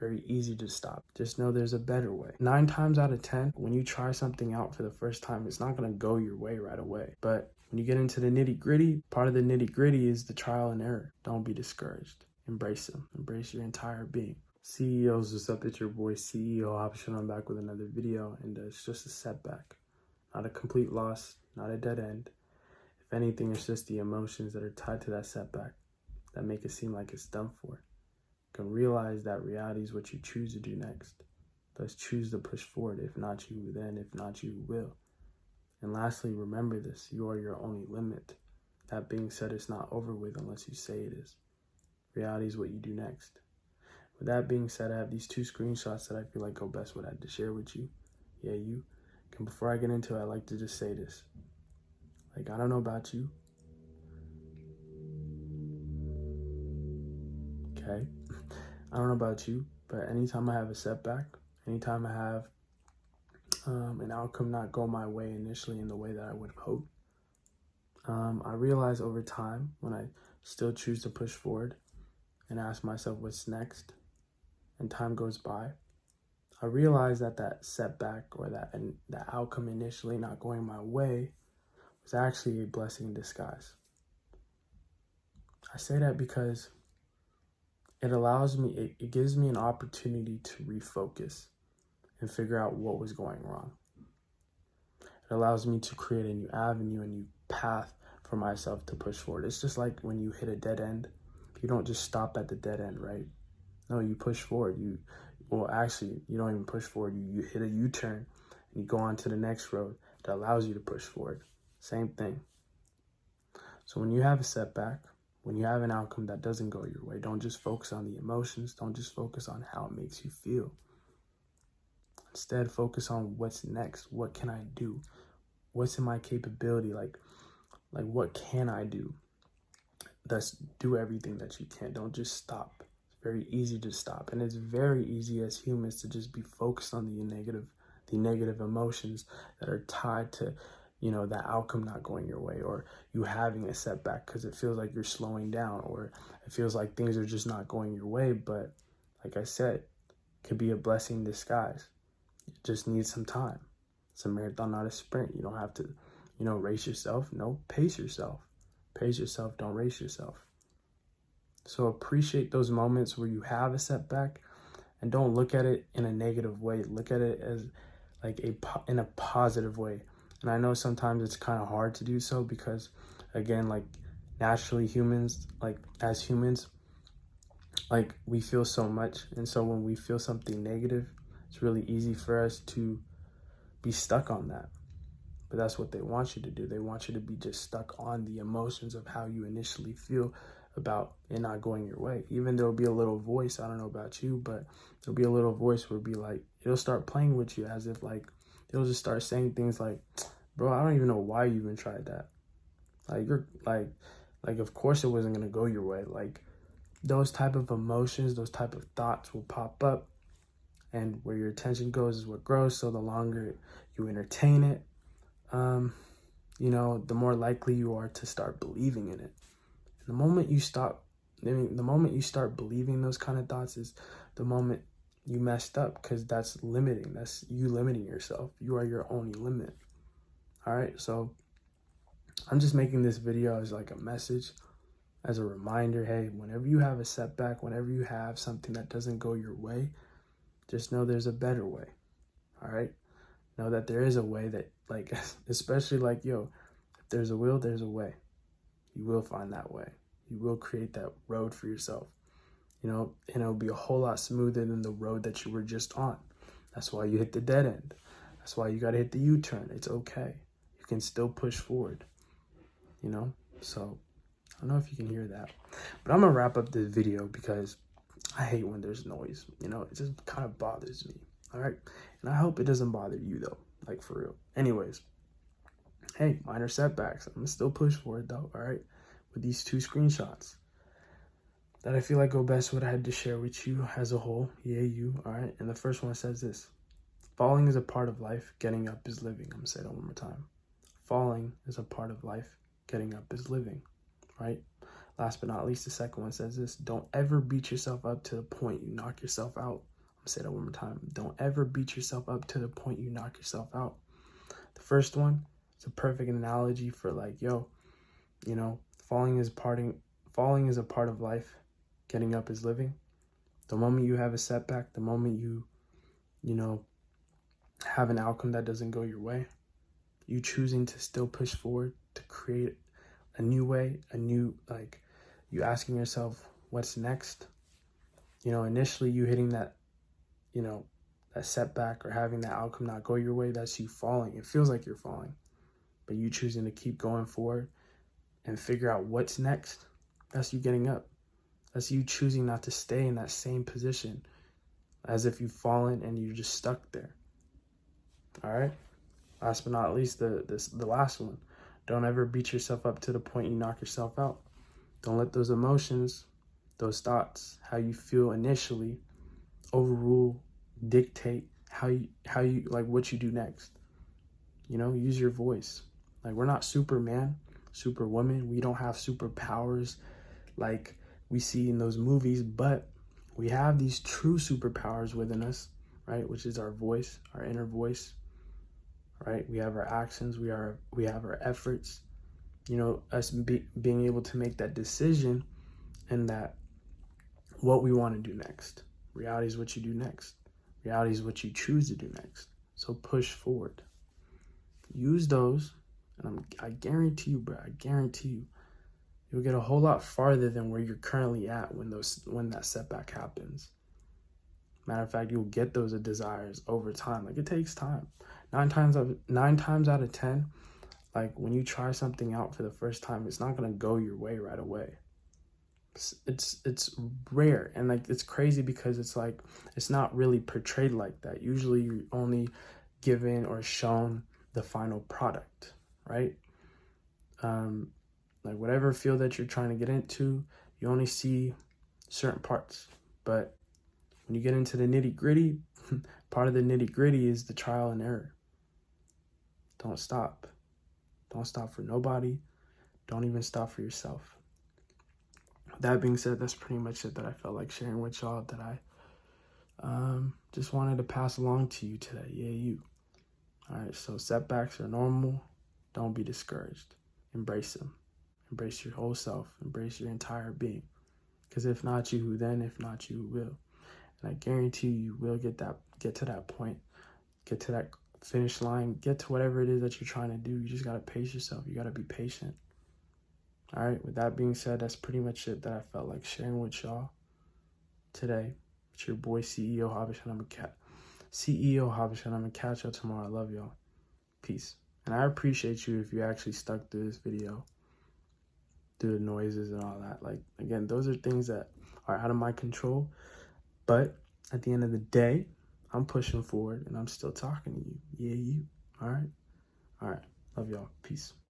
very easy to stop. Just know there's a better way. 9 times out of 10, when you try something out for the first time, it's not going to go your way right away. But when you get into the nitty gritty, part of the nitty gritty is the trial and error. Don't be discouraged. Embrace them. Embrace your entire being. CEOs, what's up? It's your boy CEO Option. I'm back with another video, and it's just a setback. Not a complete loss, not a dead end. If anything, it's just the emotions that are tied to that setback that make it seem like it's done for. You can realize that reality is what you choose to do next. Thus choose to push forward. If not you, then if not you will. And lastly, remember this, you are your only limit. That being said, it's not over with unless you say it is. Reality is what you do next. With that being said, I have these 2 screenshots that I feel like go best what I had to share with you. Yeah, you. And before I get into it, I like to just say this. I don't know about you. Okay? I don't know about you, but anytime I have a setback, anytime I have an outcome not go my way initially in the way that I would have hoped, I realize over time when I still choose to push forward and ask myself what's next, and time goes by, I realize that that setback or that outcome initially not going my way was actually a blessing in disguise. I say that because it allows me, it gives me an opportunity to refocus and figure out what was going wrong. It allows me to create a new avenue, a new path for myself to push forward. It's just like when you hit a dead end, you don't just stop at the dead end, right? No, you push forward. You don't even push forward. You hit a U-turn and you go on to the next road that allows you to push forward. Same thing. So when you have a setback, when you have an outcome that doesn't go your way, don't just focus on the emotions. Don't just focus on how it makes you feel. Instead, focus on what's next. What can I do? What's in my capability? Like what can I do? Thus, do everything that you can. Don't just stop. It's very easy to stop. And it's very easy as humans to just be focused on the negative emotions that are tied to, that outcome not going your way, or you having a setback because it feels like you're slowing down, or it feels like things are just not going your way. But like I said, it could be a blessing in disguise. You just need some time. It's a marathon, not a sprint. You don't have to, race yourself. No, pace yourself. Pace yourself, don't race yourself. So appreciate those moments where you have a setback, and don't look at it in a negative way. Look at it as in a positive way. And I know sometimes it's kind of hard to do so because, again, naturally humans, as humans, we feel so much. And so when we feel something negative, it's really easy for us to be stuck on that. But that's what they want you to do. They want you to be just stuck on the emotions of how you initially feel about it not going your way. Even there'll be a little voice, I don't know about you, but there'll be a little voice where it'll be it'll start playing with you as if it'll just start saying things like, bro, I don't even know why you even tried that. Of course it wasn't going to go your way. Those type of emotions, those type of thoughts will pop up, and where your attention goes is what grows. So the longer you entertain it, the more likely you are to start believing in it. And the moment you start believing those kind of thoughts is the moment you messed up, because that's limiting. That's you limiting yourself. You are your only limit. All right. So I'm just making this video as a message, as a reminder. Hey, whenever you have a setback, whenever you have something that doesn't go your way, just know there's a better way. All right. Know that there is a way that especially if there's a will, there's a way. You will find that way. You will create that road for yourself, and it'll be a whole lot smoother than the road that you were just on. That's why you hit the dead end. That's why you got to hit the U-turn. It's okay. You can still push forward, So I don't know if you can hear that, but I'm going to wrap up this video because I hate when there's noise, it just kind of bothers me. All right. And I hope it doesn't bother you though, for real. Anyways, hey, minor setbacks. I'm going to still push forward though. All right. With these 2 screenshots that I feel like go best what I had to share with you as a whole. Yeah, you. All right. And the first one says this: falling is a part of life. Getting up is living. I'm going to say that one more time. Falling is a part of life. Getting up is living. Right. Last but not least, the second one says this: don't ever beat yourself up to the point you knock yourself out. I'm gonna say that one more time. Don't ever beat yourself up to the point you knock yourself out. The first one, it's a perfect analogy for like, yo, you know, falling is a part of life. Getting up is living. The moment you have a setback, the moment you know, have an outcome that doesn't go your way, you choosing to still push forward to create a new way, like you asking yourself, what's next? You know, initially you hitting that, you know, that setback or having that outcome not go your way, that's you falling. It feels like you're falling, but you choosing to keep going forward and figure out what's next. That's you getting up. That's you choosing not to stay in that same position as if you've fallen and you're just stuck there. All right. Last but not least, the last one. Don't ever beat yourself up to the point you knock yourself out. Don't let those emotions, those thoughts, how you feel initially, overrule, dictate how you like what you do next. You know, use your voice. Like, we're not Superman, Superwoman. We don't have superpowers like we see in those movies, but we have these true superpowers within us, right? Which is our voice, our inner voice, right? We have our actions, we have our efforts, you know, us being able to make that decision and that what we want to do next. Reality is what you do next. Reality is what you choose to do next. So push forward. Use those, and I guarantee you, bro, I guarantee you, you'll get a whole lot farther than where you're currently at when that setback happens. Matter of fact, you'll get those desires over time. Like, it takes time. 9 times out of 10, like when you try something out for the first time, it's not gonna go your way right away. It's rare, and like it's crazy because it's like it's not really portrayed like that. Usually, you're only given or shown the final product, right? Like whatever field that you're trying to get into, you only see certain parts. But when you get into the nitty gritty, part of the nitty gritty is the trial and error. Don't stop. Don't stop for nobody. Don't even stop for yourself. That being said, that's pretty much it that I felt like sharing with y'all, that I just wanted to pass along to you today. Yeah, you. All right, so setbacks are normal. Don't be discouraged. Embrace them. Embrace your whole self. Embrace your entire being. Because if not you, who then? If not you, who will? And I guarantee you will get to that point. Get to that finish line. Get to whatever it is that you're trying to do. You just got to pace yourself. You got to be patient. All right, with that being said, that's pretty much it that I felt like sharing with y'all today. It's your boy, CEO Havish, and I'm gonna catch y'all tomorrow. I love y'all. Peace. And I appreciate you if you actually stuck through this video, through the noises and all that. Like, again, those are things that are out of my control. But at the end of the day, I'm pushing forward and I'm still talking to you. Yeah, you. All right. Love y'all. Peace.